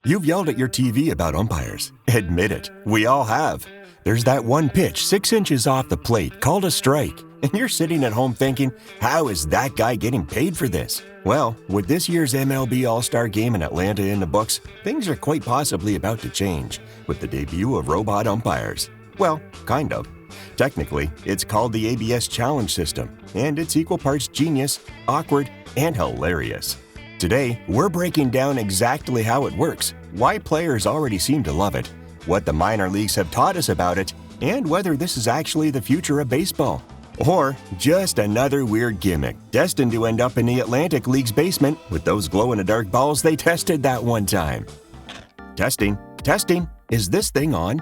You've yelled at your TV about umpires. Admit it, we all have. There's that one pitch 6 inches off the plate called a strike, and you're sitting at home thinking, how is that guy getting paid for this? Well, with this year's MLB All-Star Game in Atlanta in the books, things are quite possibly about to change with the debut of robot umpires. Well, kind of. Technically, it's called the ABS Challenge System, and it's equal parts genius, awkward, and hilarious. Today, we're breaking down exactly how it works, why players already seem to love it, what the minor leagues have taught us about it, and whether this is actually the future of baseball. Or just another weird gimmick destined to end up in the Atlantic League's basement with those glow-in-the-dark balls they tested that one time. Testing, is this thing on?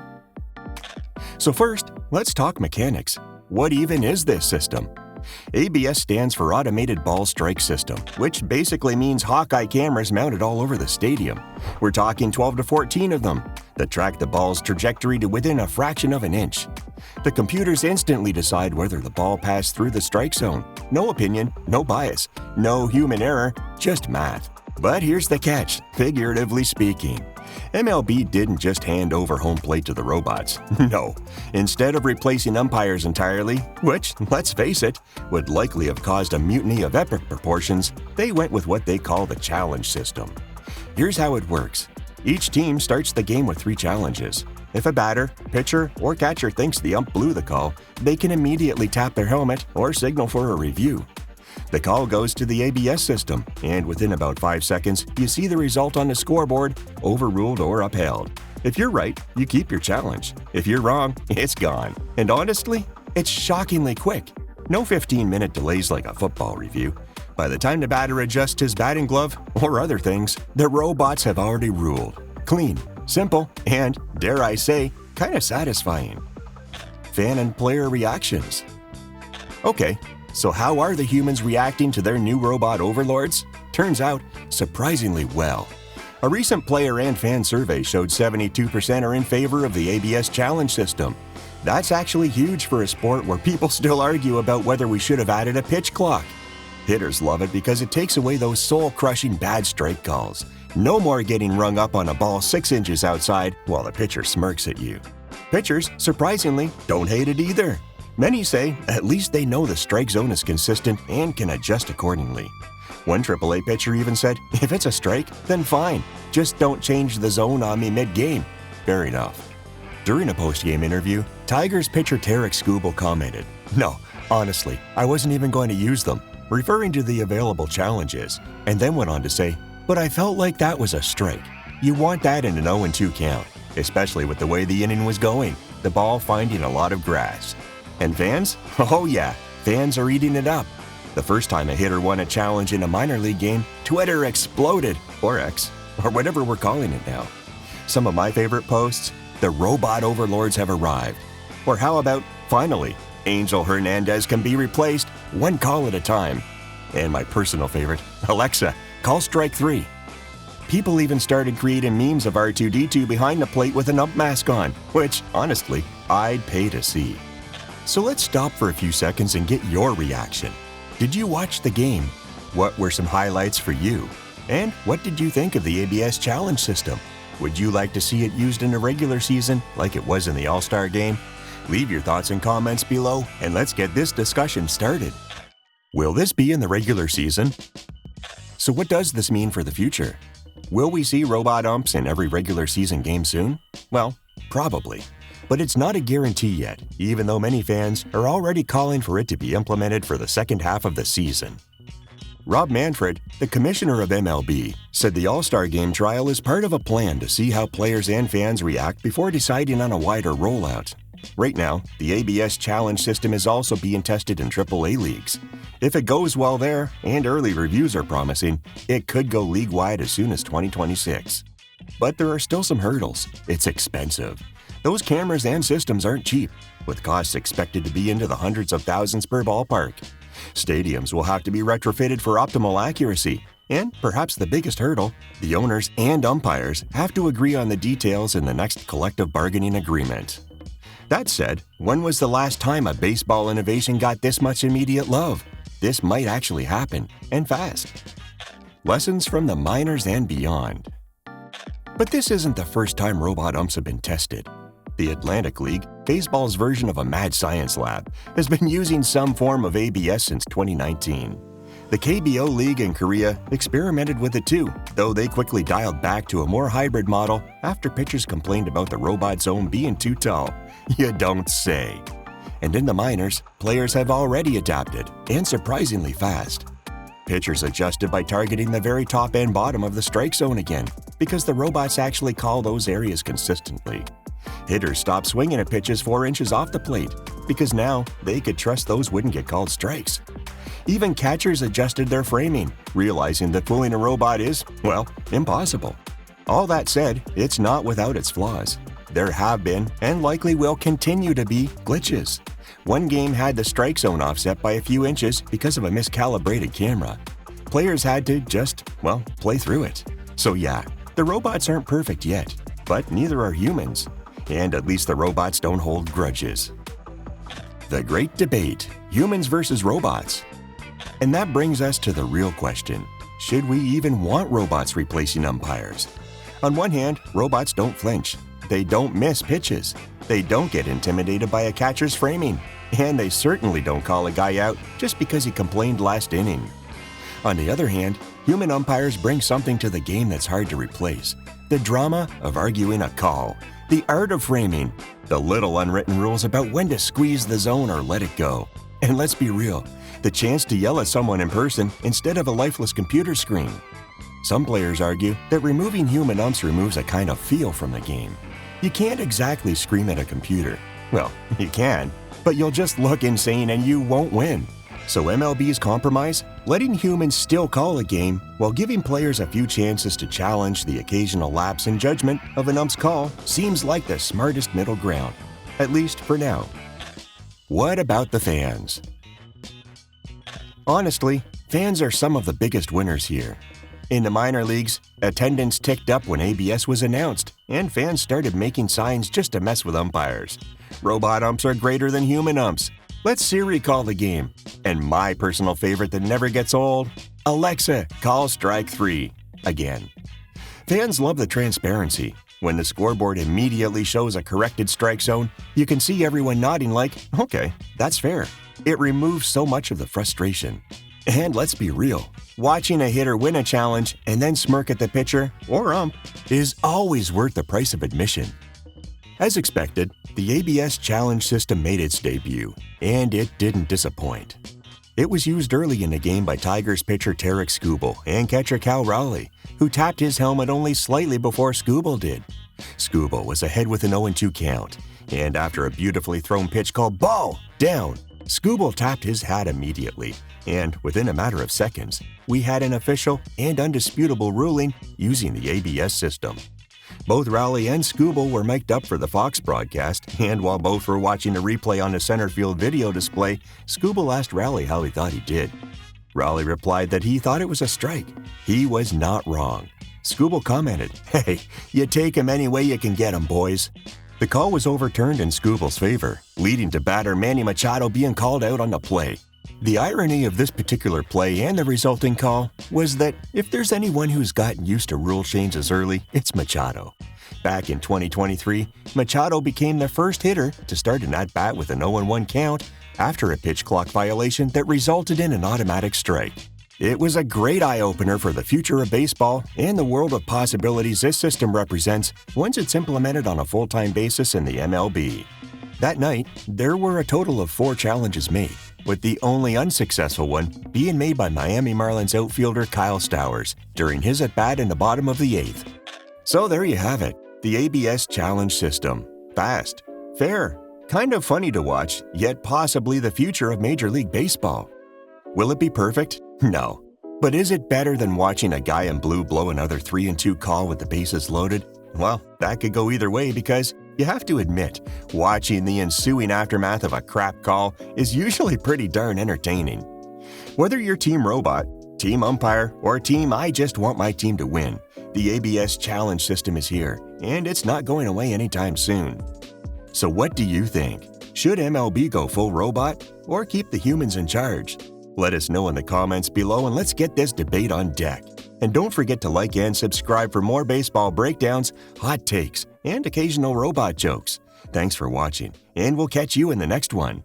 So first, let's talk mechanics. What even is this system? ABS stands for Automated Ball Strike System, which basically means Hawkeye cameras mounted all over the stadium. We're talking 12 to 14 of them that track the ball's trajectory to within a fraction of an inch. The computers instantly decide whether the ball passed through the strike zone. No opinion, no bias, no human error, just math. But here's the catch, figuratively speaking. MLB didn't just hand over home plate to the robots. No. Instead of replacing umpires entirely, which, let's face it, would likely have caused a mutiny of epic proportions, they went with what they call the challenge system. Here's how it works. Each team starts the game with 3 challenges. If a batter, pitcher, or catcher thinks the ump blew the call, they can immediately tap their helmet or signal for a review. The call goes to the ABS system, and within about 5 seconds, you see the result on the scoreboard, overruled or upheld. If you're right, you keep your challenge. If you're wrong, it's gone. And honestly, it's shockingly quick. No 15-minute delays like a football review. By the time the batter adjusts his batting glove, or other things, the robots have already ruled. Clean, simple, and, dare I say, kind of satisfying. Fan and player reactions. Okay. So how are the humans reacting to their new robot overlords? Turns out, surprisingly well. A recent player and fan survey showed 72% are in favor of the ABS challenge system. That's actually huge for a sport where people still argue about whether we should have added a pitch clock. Hitters love it because it takes away those soul-crushing bad strike calls. No more getting rung up on a ball 6 inches outside while the pitcher smirks at you. Pitchers, surprisingly, don't hate it either. Many say at least they know the strike zone is consistent and can adjust accordingly. One AAA pitcher even said, if it's a strike, then fine. Just don't change the zone on me mid-game. Fair enough. During a post-game interview, Tigers pitcher Tarek Skubal commented, no, honestly, I wasn't even going to use them, referring to the available challenges, and then went on to say, but I felt like that was a strike. You want that in an 0-2 count, especially with the way the inning was going, the ball finding a lot of grass. And fans? Oh yeah, fans are eating it up. The first time a hitter won a challenge in a minor league game, Twitter exploded, or X, or whatever we're calling it now. Some of my favorite posts, the robot overlords have arrived. Or how about, finally, Angel Hernandez can be replaced one call at a time. And my personal favorite, Alexa, call strike 3. People even started creating memes of R2-D2 behind the plate with an ump mask on, which, honestly, I'd pay to see. So let's stop for a few seconds and get your reaction. Did you watch the game? What were some highlights for you? And what did you think of the ABS challenge system? Would you like to see it used in a regular season like it was in the All-Star Game? Leave your thoughts and comments below and let's get this discussion started. Will this be in the regular season? So what does this mean for the future? Will we see robot umps in every regular season game soon? Well, probably. But it's not a guarantee yet, even though many fans are already calling for it to be implemented for the second half of the season. Rob Manfred, the commissioner of MLB, said the All-Star Game trial is part of a plan to see how players and fans react before deciding on a wider rollout. Right now, the ABS challenge system is also being tested in AAA leagues. If it goes well there, and early reviews are promising, it could go league-wide as soon as 2026. But there are still some hurdles. It's expensive. Those cameras and systems aren't cheap, with costs expected to be into the hundreds of thousands per ballpark. Stadiums will have to be retrofitted for optimal accuracy, and perhaps the biggest hurdle, the owners and umpires have to agree on the details in the next collective bargaining agreement. That said, when was the last time a baseball innovation got this much immediate love? This might actually happen, and fast. Lessons from the minors and beyond. But this isn't the first time robot umps have been tested. The Atlantic League, baseball's version of a mad science lab, has been using some form of ABS since 2019. The KBO League in Korea experimented with it too, though they quickly dialed back to a more hybrid model after pitchers complained about the robot zone being too tall. You don't say. And in the minors, players have already adapted, and surprisingly fast. Pitchers adjusted by targeting the very top and bottom of the strike zone again, because the robots actually call those areas consistently. Hitters stopped swinging at pitches 4 inches off the plate, because now they could trust those wouldn't get called strikes. Even catchers adjusted their framing, realizing that fooling a robot is, well, impossible. All that said, it's not without its flaws. There have been, and likely will continue to be, glitches. One game had the strike zone offset by a few inches because of a miscalibrated camera. Players had to just, well, play through it. So yeah, the robots aren't perfect yet, but neither are humans. And at least the robots don't hold grudges. The great debate, humans versus robots. And that brings us to the real question. Should we even want robots replacing umpires? On one hand, robots don't flinch. They don't miss pitches. They don't get intimidated by a catcher's framing. And they certainly don't call a guy out just because he complained last inning. On the other hand, human umpires bring something to the game that's hard to replace. The drama of arguing a call, the art of framing, the little unwritten rules about when to squeeze the zone or let it go. And let's be real, the chance to yell at someone in person instead of a lifeless computer screen. Some players argue that removing human umps removes a kind of feel from the game. You can't exactly scream at a computer. Well, you can, but you'll just look insane and you won't win. So MLB's compromise? Letting humans still call a game while giving players a few chances to challenge the occasional lapse in judgment of an ump's call seems like the smartest middle ground, at least for now. What about the fans? Honestly, fans are some of the biggest winners here. In the minor leagues, attendance ticked up when ABS was announced, and fans started making signs just to mess with umpires. Robot umps are greater than human umps. Let Siri call the game. And my personal favorite that never gets old, Alexa, call strike 3. Again. Fans love the transparency. When the scoreboard immediately shows a corrected strike zone, you can see everyone nodding like, okay, that's fair. It removes so much of the frustration. And let's be real, watching a hitter win a challenge and then smirk at the pitcher or ump is always worth the price of admission. As expected, the ABS challenge system made its debut, and it didn't disappoint. It was used early in the game by Tigers pitcher Tarek Skubal and catcher Cal Rowley, who tapped his helmet only slightly before Skubal did. Skubal was ahead with an 0-2 count, and after a beautifully thrown pitch called ball, down, Skubal tapped his hat immediately, and within a matter of seconds, we had an official and undisputable ruling using the ABS system. Both Rowley and Skubal were mic'd up for the Fox broadcast, and while both were watching a replay on the center field video display, Skubal asked Rowley how he thought he did. Rowley replied that he thought it was a strike. He was not wrong. Skubal commented, "Hey, you take him any way you can get him, boys." The call was overturned in Skubal's favor, leading to batter Manny Machado being called out on the play. The irony of this particular play and the resulting call was that if there's anyone who's gotten used to rule changes early, it's Machado. Back in 2023, Machado became the first hitter to start an at-bat with an 0-1 count after a pitch clock violation that resulted in an automatic strike. It was a great eye-opener for the future of baseball and the world of possibilities this system represents once it's implemented on a full-time basis in the MLB. That night, there were a total of 4 challenges made, with the only unsuccessful one being made by Miami Marlins outfielder Kyle Stowers during his at-bat in the bottom of the 8th. So there you have it, the ABS challenge system. Fast, fair, kind of funny to watch, yet possibly the future of Major League Baseball. Will it be perfect? No. But is it better than watching a guy in blue blow another 3-2 call with the bases loaded? Well, that could go either way because you have to admit, watching the ensuing aftermath of a crap call is usually pretty darn entertaining. Whether you're Team Robot, Team Umpire, or Team I just want my team to win, the ABS challenge system is here, and it's not going away anytime soon. So what do you think? Should MLB go full robot, or keep the humans in charge? Let us know in the comments below and let's get this debate on deck. And don't forget to like and subscribe for more baseball breakdowns, hot takes, and occasional robot jokes. Thanks for watching, and we'll catch you in the next one.